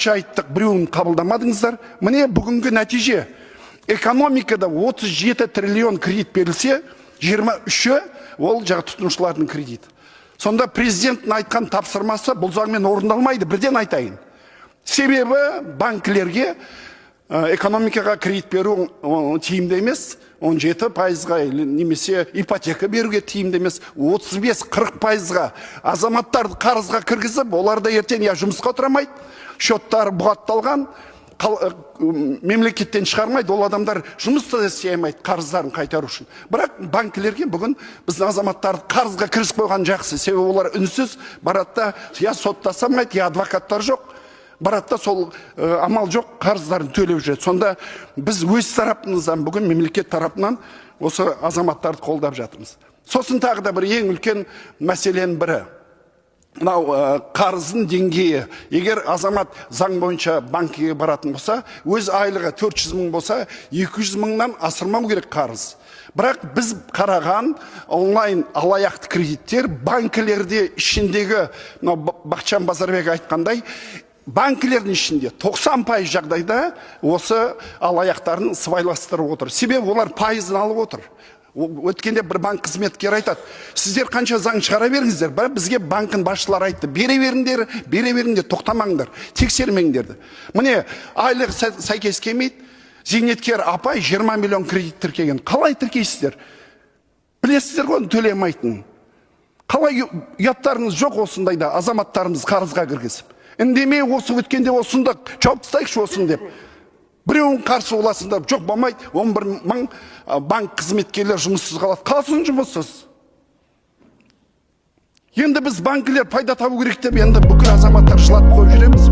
айттық, біреуін қабылдамадыңыздар. Міне бүгінгі нәтиже. Экономикада 37 триллион кредит берілсе, 23-і ол жағы тұтынушылардың кредиті. Сонда президенттің айтқан тапсырмасы бұл заңмен орындалмайды, бірден айтайын. Себебі банкілерге экономикаға кредит беру тиімді емес, 17%-ға немесе ипотека беруге тиімді емес, 35-40%-ға азаматтарды қарызға кіргізіп, оларда ертең жұмысқа отырамайды, счеттары бұғатталған, мемлекеттен шығармайды, ол адамдар жұмысты да істей алмайды қарыздарын қайтару үшін. Бірақ банкілерге бүгін біздің азаматтарды қарызға кіргізіп қойған жақсы, себебі олар үнсіз баратта я соттасамайды, я адвокаттар жоқ. Баратта сол амал жоқ, қарыздарын төлеп жүреді. Сонда біз өз тарапымыздан бүгін мемлекет тарапынан осы азаматтарды қолдап жатырмыз. Сосын тағы да бір ең үлкен мәселенің бірі. Мынау қарыздың деңгейі. Егер азамат заң бойынша банкіге баратын болса, өз айлығы 400 мың болса, 200 мыңнан асырмау керек қарыз. Бірақ біз қараған онлайн алаяқты кредиттер банкілерде ішіндегі, Бақытжан Базарбек айтқандай, банкілердің ішінде 90% жағдайда осы алаяқтарын сыбайластырып отыр. Себебі олар пайызын алып отыр. Өткенде бір банк қызметкері айтады, сіздер қанша заң шығара беріңіздер, бізге банкын басшылары айтты, бере беріңдер, тоқтамаңдар, тексермеңдерді. Міне, айлық сәйкес келмейді, зейнеткер апай 20 миллион кредит тіркеген. Қалай тіркейсіздер? Білесіздер ғой төлемейтінін. Қалай ұяттарыңыз жоқ осындайда азаматтарымыз қарызға кіргізіп? Үндемей осы өткенде осында жауып тастайықшы осын деп. Біреуін қарсы оласында жоқ болмайды, 11 мың банк қызметкерлер жұмыссыз қалады. Қалсын жұмыссыз. Енді біз банкілер пайда табу керек деп, енді бүкіл азаматтар жылап қойып жүреміз.